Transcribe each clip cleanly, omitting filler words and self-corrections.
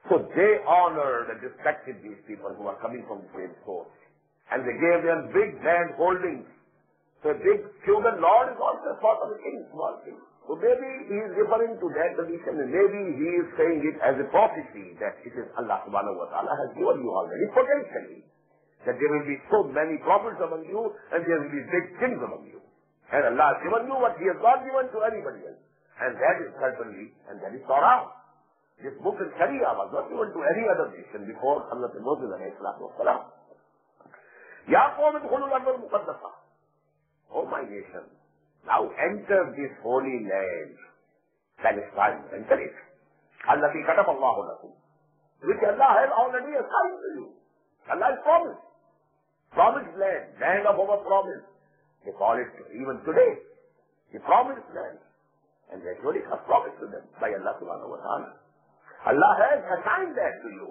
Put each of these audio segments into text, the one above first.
So they honored and respected these people who are coming from the same source. And they gave them big land holdings. So a big feudal lord is also a sort of a king, small king. So maybe he is referring to that condition, and maybe he is saying it as a prophecy that it is Allah subhanahu wa ta'ala has given you already, potentially. That there will be so many prophets among you, and there will be big kings among you. And Allah has given you what He has not given to anybody else. And that is certainly, and that is Torah. This book in Sharia was not given to any other nation before Hazrat Moses alayhi salatu wasalam. Ya qawm idkhulul ardh al-muqaddasah. O my nation, now enter this holy land. Palestine, enter it. Allati kataba Allahu lakum. Which Allah has already assigned to you. Allah has promised. Promised land, land of our promise. They call it even today, the promised land. And they actually have promised to them by Allah subhanahu wa ta'ala. Allah has assigned that to you.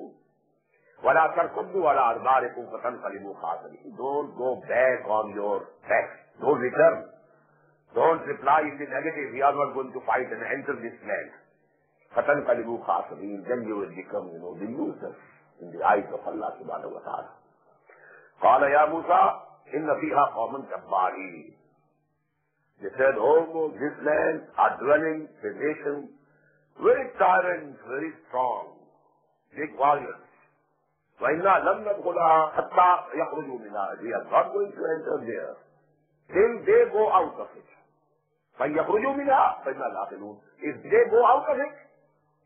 وَلَا تَرْكُضُّوا عَلَىٰ أَدْبَارِكُمْ فَتَنْقَلِبُوا خَاسِرِينَ. Don't go back on your back. Don't return. Don't reply in the negative. We are not going to fight and enter this land. فَتَنْقَلِبُوا خَاسِرِينَ. Then you will become, the losers in the eyes of Allah subhanahu wa ta'ala. قَالَ يَا مُوسَىٰ إِنَّ فِيهَا قَوْمًا جَبَّارِينَ. They said, oh, this land, our dwelling, the nation, very tyrant, very strong, big warriors. وَإِنَّا لَمْ نَدْخُلَهَا حَتَّى يَخْرُجُوا مِنْهَا. We are not going to enter there till they go out of it. فَيَخْرُجُوا مِنْهَا فَإِنَّا دَاخِلُونَ. If they go out of it,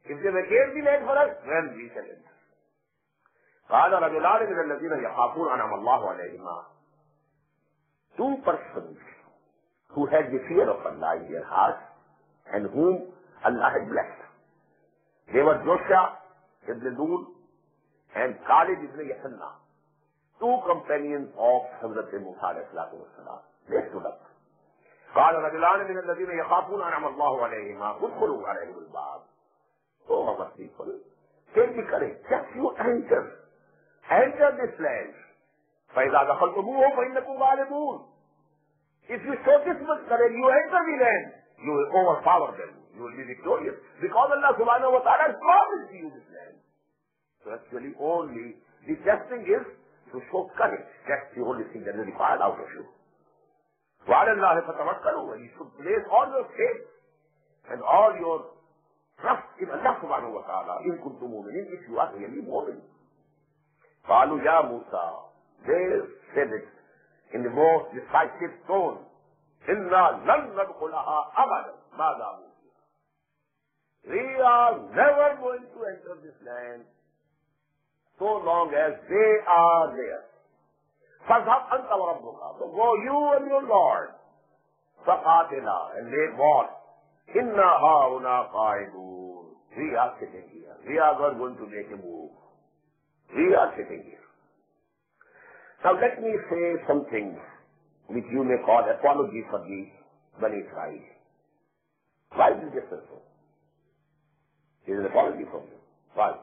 if they vacate the land for us, then we shall enter. قَالَ رَجُلَانِ مِنَ الَّذِينَ يَخَافُونَ أَنْعَمَ اللَّهُ عَلَيْهِمَا. Two persons who had the fear of Allah in their hearts and whom Allah had blessed. They were Joshua ibn Nun and Khalid ibn Yasanna, two companions of Hazrat Musa alayhi salatu wasalam. They stood up. قال رجلان من الذين يخافون أنعم الله عليهما ادخلوا عليهم الباب. Oh, our people, take the courage. Just you enter this land. فإذا دخلتموه فإنكم غالبون. If you show this much courage, you enter the land, you will overpower them. You will be victorious. Because Allah subhanahu wa ta'ala has promised you this land. So actually only the testing is to show courage. That's the only thing that is required out of you. وَعَلَى اللَّهِ فَتَوَكَّلُوا. And you should place all your faith and all your trust in Allah subhanahu wa ta'ala. إِن كُنتُم مُؤْمِنِينَ. If you are really mu'min. قَالُوا يَا مُوسَى. They said it in the most decisive tone. إِنَّا لَن نَدْخُلَهَا أَبَدًا مَا دَامُوا فِيهَا. We are never going to enter this land so long as they are there. فَذْهَبْ أَنْتَ وَرَبُّكَ. So go you and your Lord. فَقَاتِلَا. And they fought. إِنَّا هَاهُنَا قَاعِدُونَ. We are sitting here. We are not going to make a move. We are sitting here. Now let me say something which you may call apology for the Bani Israel. Why did this so? It is an apology from you. Why?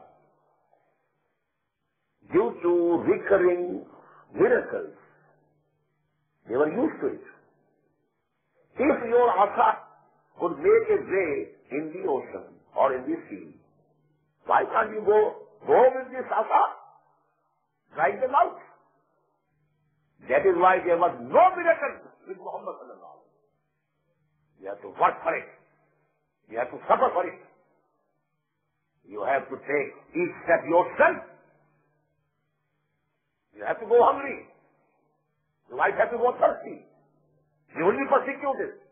Due to recurring miracles, they were used to it. If your asa could make a way in the ocean or in the sea, why can't you go with this asa? Drive them out. That is why there was no miracle with Muhammad sallallahu alaihi wasallam. You have to work for it. You have to suffer for it. You have to take each step yourself. You have to go hungry. You might have to go thirsty. You will be persecuted.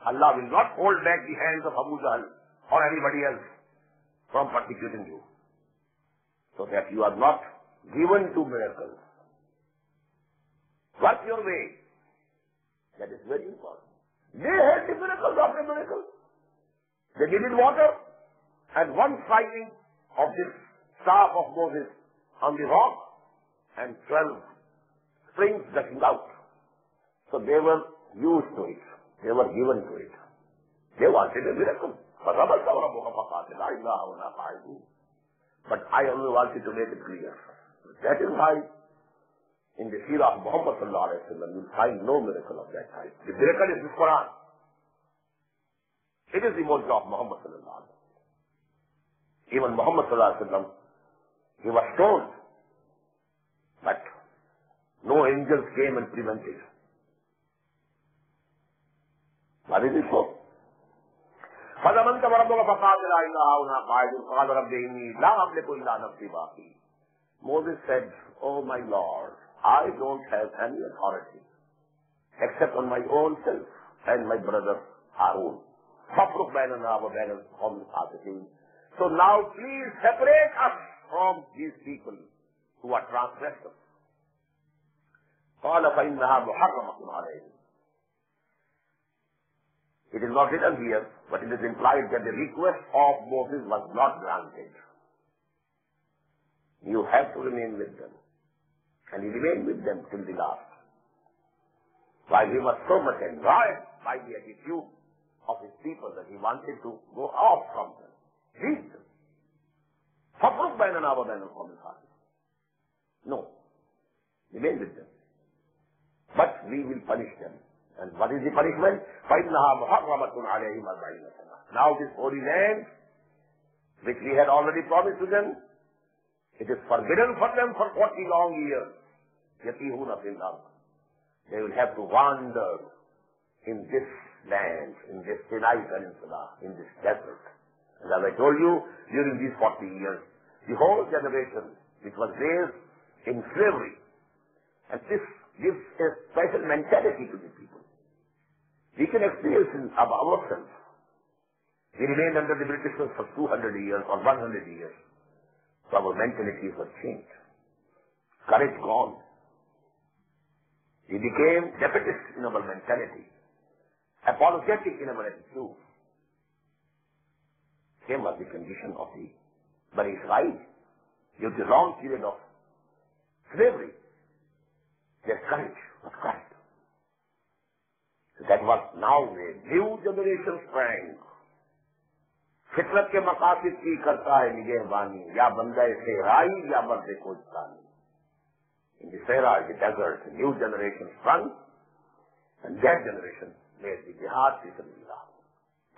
Allah will not hold back the hands of Abu Jahl or anybody else from persecuting you. So that you are not given to miracles. Work your way. That is very important. They had the miracles after miracles. They needed water and one striking of this staff of Moses on the rock and 12 springs gushing out. So they were used to it. They were given to it. They wanted a miracle. But I only wanted to make it clear. That is why in the seerah of Muhammad sallallahu alaihi wasallam, you find no miracle of that type. The miracle is this Quran. It is the mu'jiza of Muhammad sallallahu alaihi wasallam. Even Muhammad sallallahu alaihi wasallam He was stoned. But no angels came and prevented. Why is it so? فَلَمَنْتَ وَرَبُّكَ فَقَاتِلَا إِنَّا هَاهُنَا قَاعِدُونَ قَالَ رَبِّ إِنِّي لَا أَمْلِكُ إِلَّا نَفْسِي وَأَخِي. Moses said, "Oh my Lord, I don't have any authority except on my own self and my brother Harun. فَافْرُقْ بَيْنَنَا وَبَيْنَ الْقَوْمِ الْفَاسِقِينَ." So now please separate us from these people who are transgressors. قَالَ فَإِنَّهَا مُحَرَّمَةٌ عَلَيْهِمْ. It is not written here, but it is implied that the request of Moses was not granted. You have to remain with them. And he remained with them till the last. While he was so much annoyed by the attitude of his people that he wanted to go off from them, leave them. فَافْرُقْ بَيْنَنَا وَبَيْنَ الْقَوْمِ الْفَاسِقِينَ. No. Remain with them. But we will punish them. And what is the punishment? فَإِنَّهَا مُحَرَّمَةٌ عَلَيْهِمْ 40 سَنَةً. Now this holy land, which we had already promised to them, it is forbidden for them for 40 long years. يَتِيهُونَ فِي الْأَرْضِ. They will have to wander in this land, in this Sinai Peninsula, in this desert. And as I told you, during these 40 years, the whole generation which was raised in slavery, and this gives a special mentality to the people. We can experience it ourselves. We remained under the Britishers for 200 years or 100 years. So our mentalities were changed. Courage gone. We became defeatist in our mentality, apologetic in our attitude. Same was the condition of the Bani Israel. Due to a long period of slavery, their courage was crushed. So that was now a new generation sprang. फितरत के मकासिद की करता है निगहबानी, या बंदा सेहराई या मर्द कोजतानी. In the Sahara, the desert, a new generation sprung, and that generation made the jihad fi sabilillah.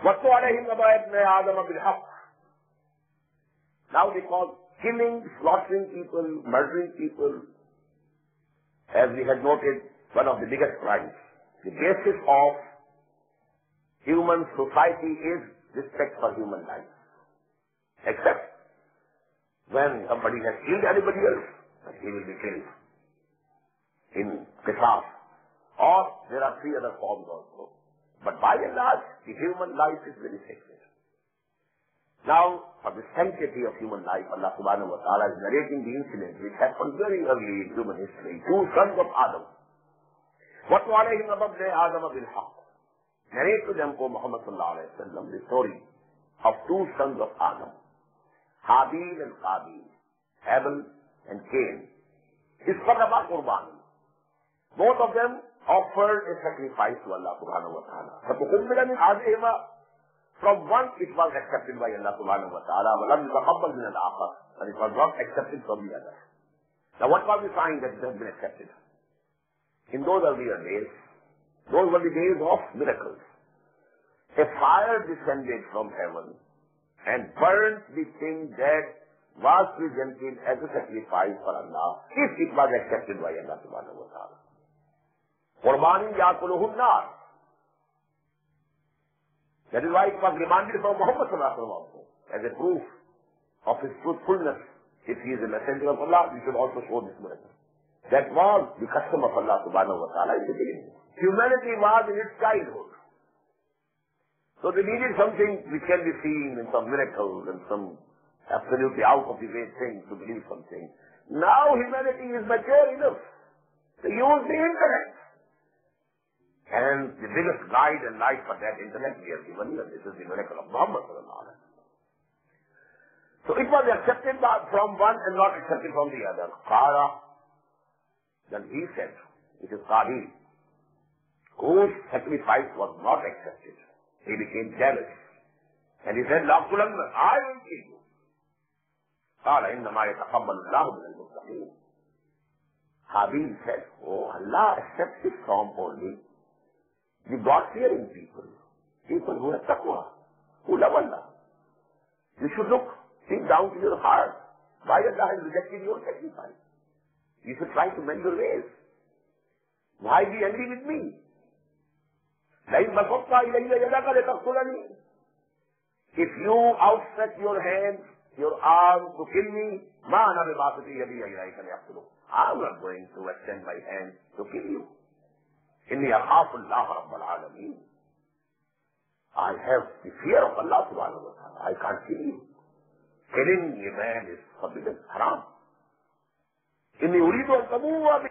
وَاتْلُ عَلَيْهِمْ نَبَأَ ابْنَيْ آدَمَ بِالْحَقِّ. Now they call killing, slaughtering people, murdering people, as we had noted, one of the biggest crimes. The basis of human society is respect for human life. Except when somebody has killed anybody else, he will be killed in qisas. Or there are 3 other forms also. But by and large, the human life is very sacred. Now, for the sanctity of human life, Allah subhanahu wa ta'ala is narrating the incident which happened very early in human history. 2 sons of Adam. وَاتْلُ عَلَيْهِمْ نَبَأَ ابْنَيْ آدَمَ بِالْحَقِّ. Narrate to them, O Muhammad sallallahu alayhi wa sallam, the story of 2 sons of Adam, Habil and Qabil, Abel and Cain. Isfaqaba Qurban. Both of them offered a sacrifice to Allah subhanahu wa ta'ala. فَتُقُبِّلَ مِنْ أَحَدِهِمَا. From one it was accepted by Allah subhanahu wa ta'ala, وَلَمْ يُتَقَبَّلْ مِنَ الْآخَرِ, and it was not accepted from the other. Now what was the sign that it has been accepted? In those earlier days, those were the days of miracles. A fire descended from heaven and burned the thing that was presented as a sacrifice for Allah, if it was accepted by Allah subhanahu wa ta'ala. قُرْبَانٍ يَأْكُلُهُ النَّارِ. That is why it was demanded from Muhammad sallallahu alaihi wasallam also, as a proof of his truthfulness. If he is a messenger of Allah, we should also show this miracle. That was the custom of Allah subhanahu wa ta'ala in the beginning. Humanity was in its childhood. So they needed something which can be seen in some miracles and some absolutely out of the way things to believe something. Now humanity is mature enough to use the intellect. And the biggest guide and light for that intellect we have given you, and this is the miracle of Muhammad sallallahu alaihi wasallam. So it was accepted from one and not accepted from the other. Qala, then he said, it is Qabil, whose sacrifice was not accepted. He became jealous. And he said, لَا أَقْتُلَنَّ, I will kill you. قَالَ إِنَّمَا يَتَقَبَّلُ اللَّهُ مِنَ الْمُتَّقِينَ. Habil said, oh, Allah accepts it from only the God-fearing people, people who have taqwa, who love Allah. You should look deep down to your heart. Why Allah has rejected your sacrifice? You should try to mend your ways. Why be angry with me? لَإِنْ بَسَطْتَ إِلَيَّ يَدَكَ لِتَقْتُلَنِي. If you outstretch your hand, your arm to kill me, مَا أَنَا بِبَاسِطِ يَدِيَ إِلَيْكَ لِأَقْتُلُكَ. I'm not going to extend my hand to kill you. إِنِّي أَخَافُ اللَّهَ رَبَّ الْعَالَمِينَ. I have the fear of Allah subhanahu wa ta'ala. I can't kill you. Killing a man is forbidden, haram. إِنِّي أُرِيدُ أَنْ تَبُوَّ